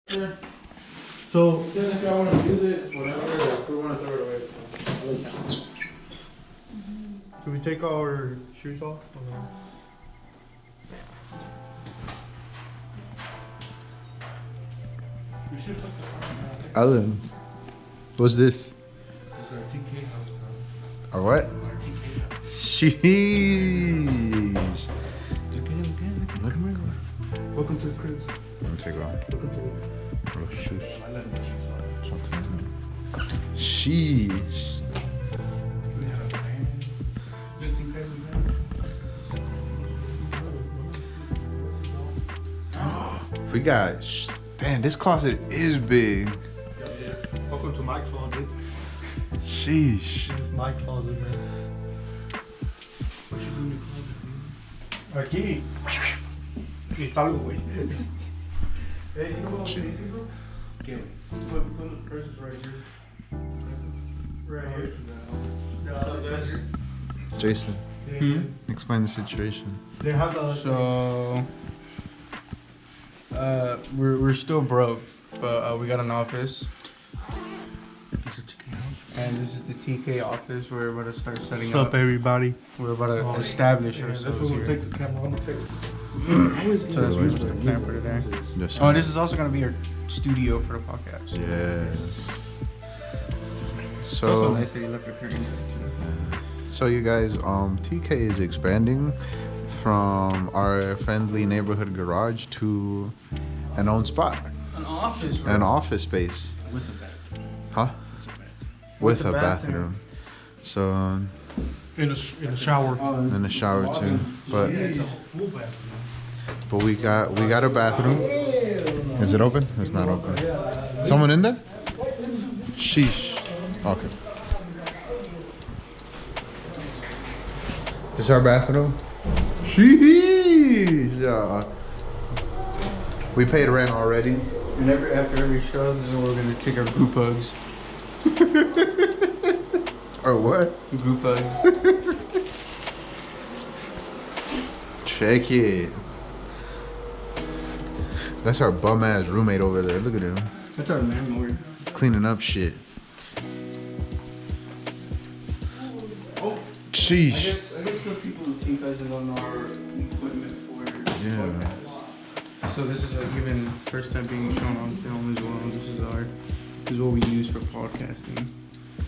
So, if y'all want to use it, whatever, if we want to throw it away, so. can we take our shoes off? We should put the Alan, what's this? It's our TK house, Or what? Our TK house. Sheesh. Look at me. Welcome to the cribs. Let me take off. Welcome to the Oh, shoes. I let my shoes off. Sheesh. We had a van. Good TK's van. We got. Damn, this closet is big. Yeah. Welcome to my closet. Sheesh. This is my closet, man. What you doing in the closet, man? Aquí. Y salgo, güey. Hey, you know what I'm saying, bro? ¿Qué? Put the purses right here. Right here. What's up, guys? Jason, Hmm? explain the situation. They have the. So, we're still broke, but we got an office. And this is the TK office. We're about to start setting What's up, up. everybody? We're about to establish Yeah, that's ourselves what we'll here. take the camera. I'm gonna take it. So that's what's the plan for today. Yes. Oh, this is also gonna be our studio for the podcast. Yes. It's also So, nice that you left your curtains too. so you guys, TK is expanding from our friendly neighborhood garage to an own spot, An office. an office space, With a bed. huh? With a bathroom. So, In a shower. and a shower too. But It's a full bathroom. but we got a bathroom. Is it open? It's not open. Someone in there? Sheesh. Okay. This is our bathroom. Sheesh. Yeah. We paid rent already. And after every show, this is where we're gonna take our group hugs. Or what? Group hugs. Check it. That's our bum ass roommate over there. Look at him. That's our landlord. Cleaning up shit. Oh. I Sheesh. guess the people who think guys don't know our equipment for Yeah. podcast. So this is like even first time being shown on film as well. This is what we use for podcasting.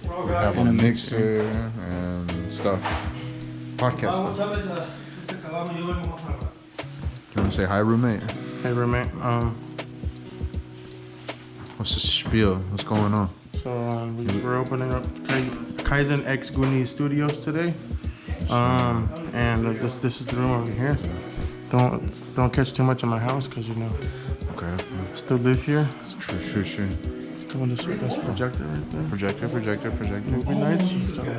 We have a mixer and stuff. Podcast stuff. You wanna say hi, roommate? Hey roommate. What's the spiel? What's going on? So we're opening up Kaizen X Guni Studios today. And this is the room over here. Don't catch too much in my house because you know Okay. I still live here. True. Come on, this projector right there. Projector. Movie nights.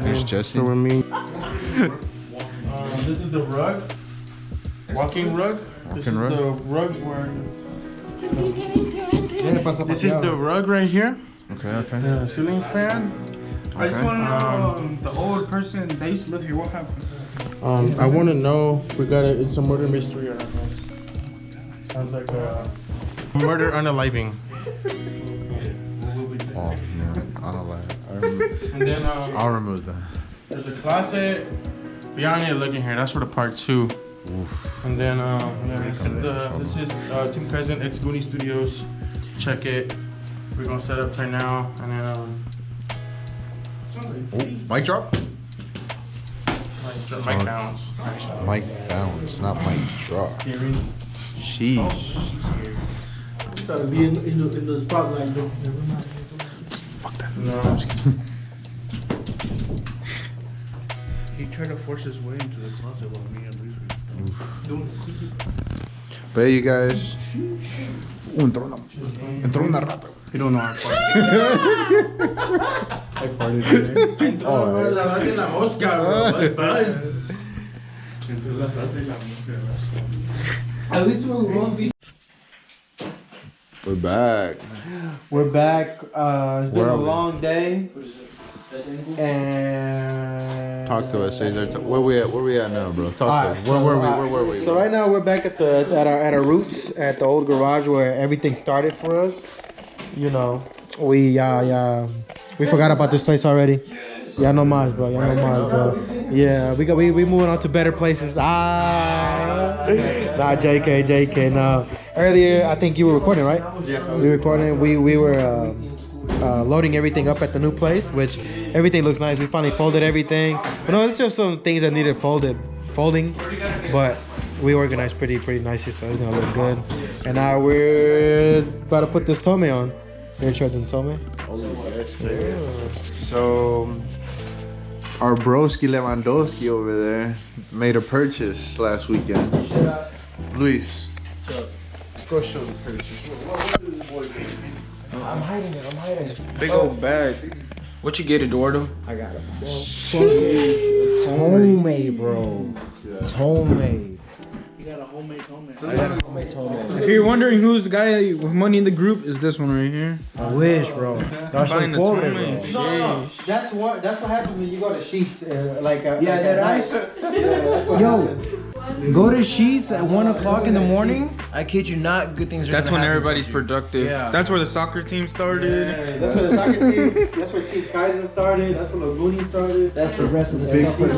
There's Jesse. So with me. This is the rug. Walking rug. This is rug? the rug where. This is the rug right here. Okay. The ceiling fan. I just Okay. want to know the old person they used to live here. What happened? I want to know. It's a murder mystery at our house. Sounds like a murder unaliving. Oh, yeah. I don't like it. And then I'll remove that. there's a closet. Beyond it, look in here. That's for the part 2. Oof. And then this is Team Kaizen X Goonie Studios. Check it. We're gonna set up right now, and then Oh, mic drop? mic bounce. Actually. Mic bounce, not mic drop. Scary. Sheesh. Gotta be in the spotlight. Never mind. Fuck that. No. He tried to force his way into the closet while me and Luis were doing it. But you guys. Entró una rata. You don't know I farted. I farted today. Oh, La rata y la mosca, bro. What's buzz? At least we won't be. We're back. We're back. It's been Where a are we? long day. And Talk to us, Cesar. Where we at now, bro? Talk to us. Where were we? So right now we're back at our roots at the old garage where everything started for us. You know, we forgot about this place already. Yeah, no mas, bro. Yeah, no mas, bro. Yeah, we moving on to better places. Nah, JK. No. Earlier, I think you were recording, right? Yeah. We were recording. We were loading everything up at the new place, which everything looks nice. We finally folded everything. But no, it's just some things that needed folding, but we organized pretty nicely, so it's gonna look good. And now we're about to put this tomei on. You interested in tomei? Oh, yes, sir. So, our broski Lewandowski over there made a purchase last weekend. Luis, go show the purchase. What is this boy making? I'm hiding it. Big old bag. What you get, Eduardo? I got it. Tomei, bro. Tomei. You got a homemade tomei. I got a homemade tomei. If you're wondering who's the guy with money in the group, is this one right here. I wish, bro. That's Buying the pobre, tomei. bro. No. That's what happens when you go to Sheets. Yo, go to Sheets at 1 o'clock in the morning. I kid you not, good things are That's gonna when happen everybody's to you. productive. Yeah. That's where the soccer team started. That's where the soccer team. That's where Chief Kaizen started. That's where Laguni started. That's the rest of the Big stuff.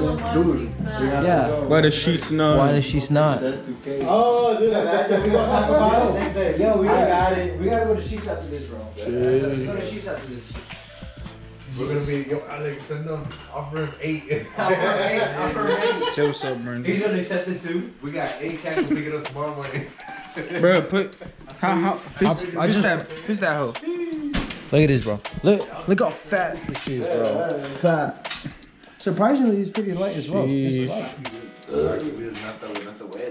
Yeah. By the sheets, no. Why is she's not? Oh, dude, imagine we gonna talk about it next day. Yo, we got it. We gotta go to Sheets after this, bro. Let's go to Sheets after this. We're gonna be, yo, Alex, send them, offer him 8. Say what's up, Brandon. He's gonna accept it too. We got 8 cats, we'll pick it up tomorrow morning. Bro, fist that hoe. Look at this, bro. Look how fat this is, bro. Fat. Surprisingly, he's pretty light as well. It's light.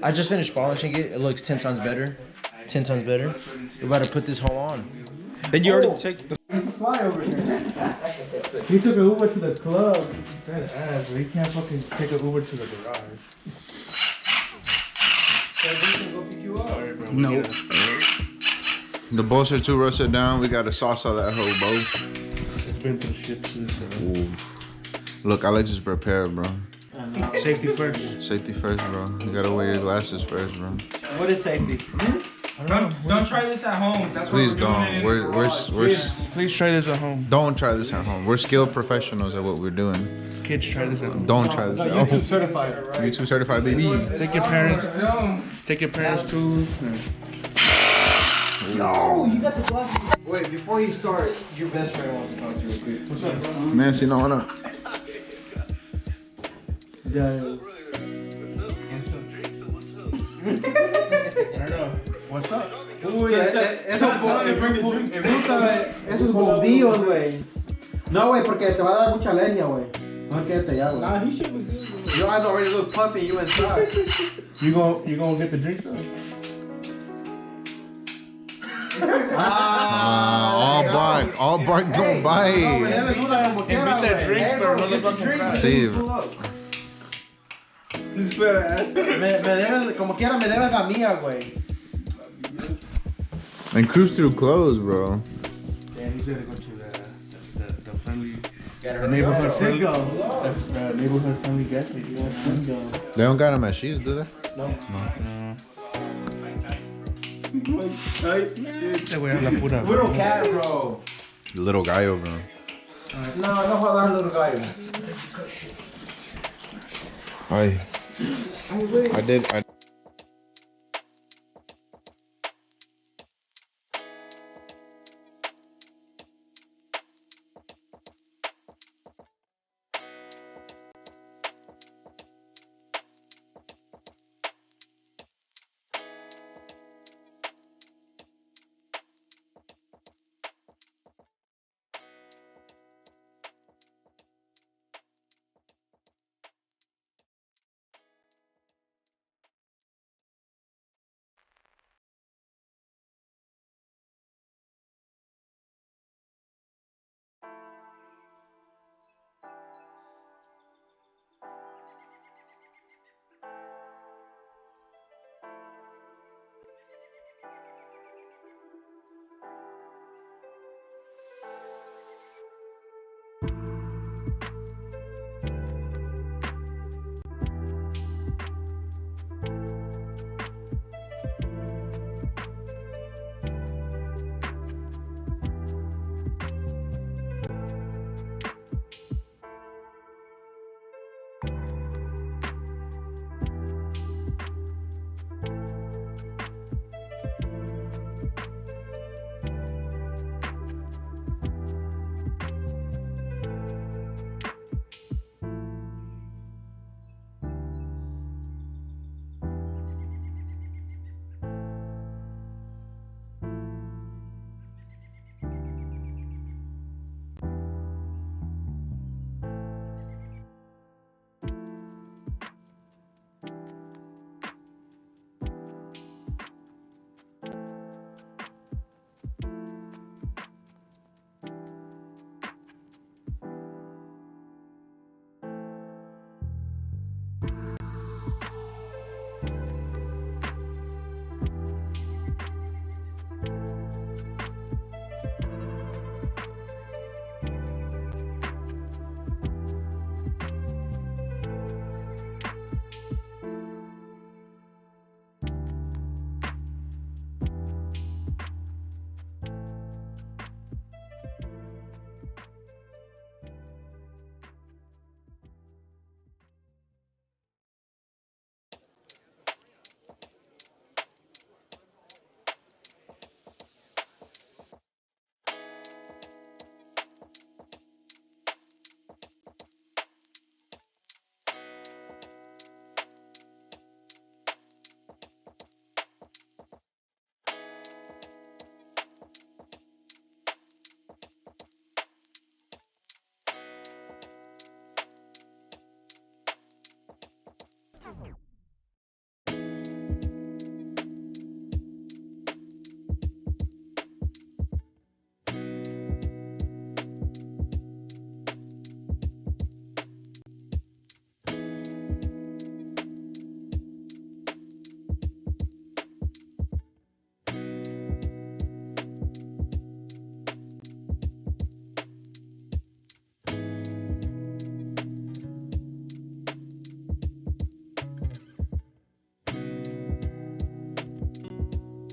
I just finished polishing it. It looks 10 times better. 10 times better. We're about to put this whole on. Did you already take the... Fly over here. He took an Uber to the club. That ass, but he can't fucking take an Uber to the garage. No. The bolts are too rusted down. We got to sauce all that hoe, bro. It's been through shit since. Ooh. Look, Alex is prepared, bro. Safety first. Safety first, bro. You gotta wear your glasses first, bro. What is safety? Don't try this at home. That's Please don't. We're Please try this at home. don't try this at home. We're skilled professionals at what we're doing. Kids, try this at home. Don't try this at home. YouTube certified. YouTube certified, baby. Take your parents. Take your parents to. No, you got the glasses. Wait, before you start, your best friend wants to talk to you real quick. What's up? Nancy, no, no. Yeah. What's up? Uy, esos bombillos, güey. No, güey, porque te va a dar mucha leña, güey. No, quédate ya, güey. Nah, he should be good. Your eyes already look puffy, you inside. You gonna get the drinks though? All bark don't bite. Invita drinks, pero no los va a comprar. Sí. Me debes, como quiera, me debes la mía, güey. And cruise through clothes, bro. Yeah, he's gonna go to the friendly, The neighborhood friendly gas station. They don't got them at Sheets, do they? Este güey habla pura. Little cat, bro. Little gallo, bro. No, no jodas, little guy. I did.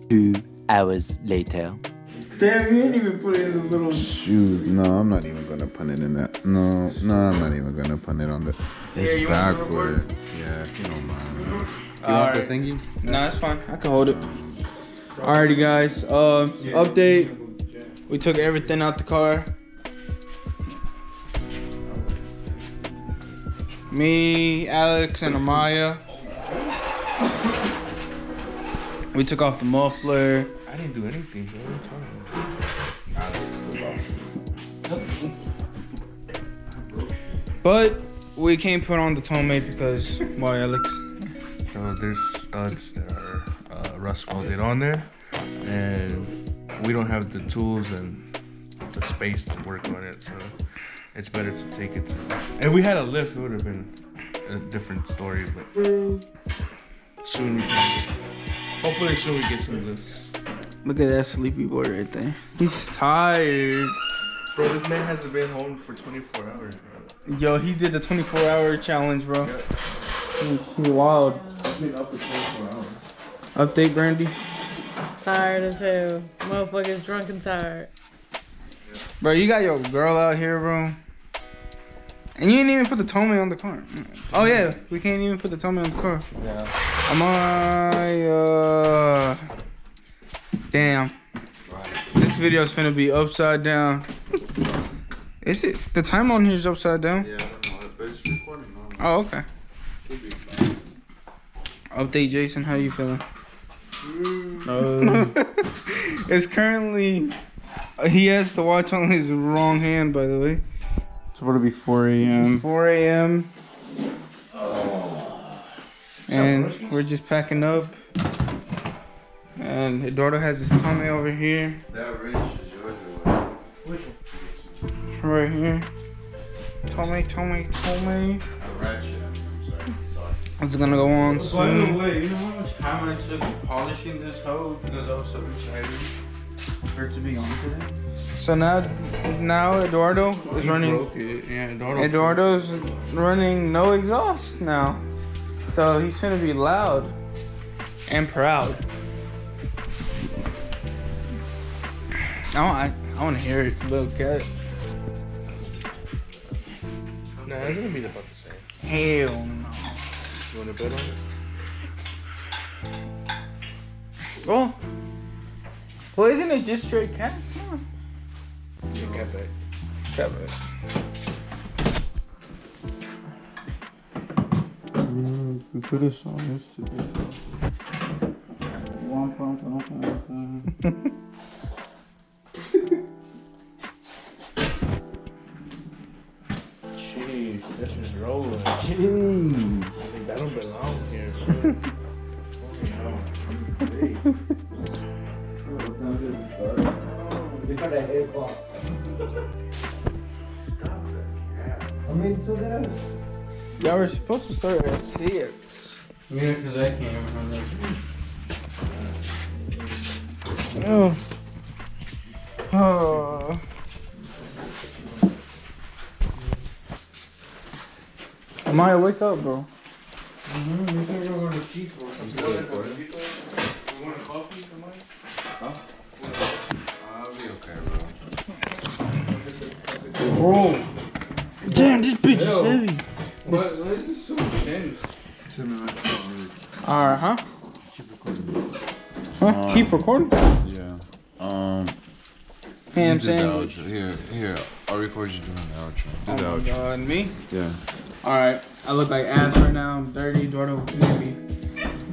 2 hours later. Damn, you didn't even put it in the little. Shoot, no, I'm not even gonna put it in that. No, I'm not even gonna put it on the. It's Here, you want to backward. Yeah, if you don't mind. You want Alright. the thingy? Nah, it's fine. I can hold it. Alrighty, guys. Update. We took everything out the car. Me, Alex, and Amaya. We took off the muffler. I didn't do anything, bro. What are you But we can't put on the tomei because why, Alex? So there's studs that are rust welded on there, and we don't have the tools and the space to work on it. So it's better to take it to. If we had a lift, it would have been a different story. But soon we can. Hopefully soon we get some lifts. Look at that sleepy boy right there. He's tired. Bro, this man hasn't been home for 24 hours, bro. Yo, he did the 24-hour challenge, bro. He wild. He's been up for 24 hours. Update, Brandy. Tired as hell. Motherfuckers drunk and tired. Bro, you got your girl out here, bro. And you didn't even put the tomei on the car. Oh, yeah. We can't even put the tomei on the car. Yeah. Damn. This video is finna be upside down. Is it? The time on here is upside down? Yeah, I don't know, but it's recording now. Oh, okay. Update, Jason. How you feeling? It's currently... he has the watch on his wrong hand, by the way. It's about to be 4 a.m. 4 a.m. And we're just packing up. And Eduardo has his tomei over here. That wrench is yours or what? Which one? Right here. Tomei. The ratchet. I'm sorry. It's gonna go on By soon. the way, you know how much time I took polishing this hoe because I was so excited for it to be on today? So now Eduardo is He running. broke it. Yeah, Eduardo's running no exhaust now. So he's gonna be loud and proud. I want to hear it, little cat. Nah, it's gonna be about the same. Hell no. You wanna bet on it? Oh. Well, isn't it just straight cat? Come on. Yeah, cat bet. Cat bet. We could have saw this today. Jeez, this is rolling. Jeez. I think that don't belong here, bro. Y'all were supposed to start at 6. Yeah, because I can't remember. Oh. Oh. Amaya, wake up, bro. I'll be okay, bro. Bro. Damn, this bitch is heavy. What is this so intense? Alright, huh? Keep recording. Huh? Keep recording? Yeah. Hey, I'm you do the saying. outro. Here, I'll record you doing the outro. Do Oh the my outro. god, me? Yeah. Alright, I look like ass right now. I'm dirty. Eduardo, maybe.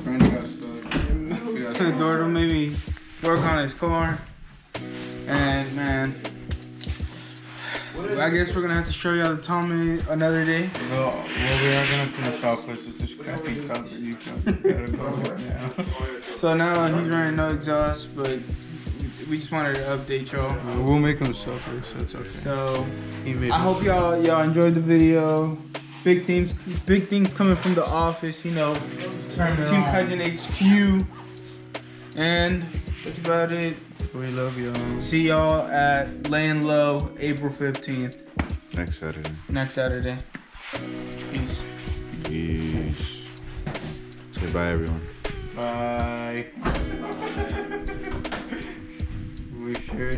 Randy got stuck. Eduardo, maybe work on his car. And man, I guess we're gonna have to show y'all the tomei another day. No, well, we are gonna finish off with this crappy cover. You gotta go right now. So now he's running no exhaust, but we just wanted to update y'all. We'll make him suffer, so it's okay. So He made I hope y'all enjoyed the video. Big things coming from the office, you know. Team Kaizen HQ. And that's about it. We love y'all. See y'all at Laying Low, April 15th, Next Saturday. next Saturday. Peace. Peace. Say bye, everyone. Bye. We sure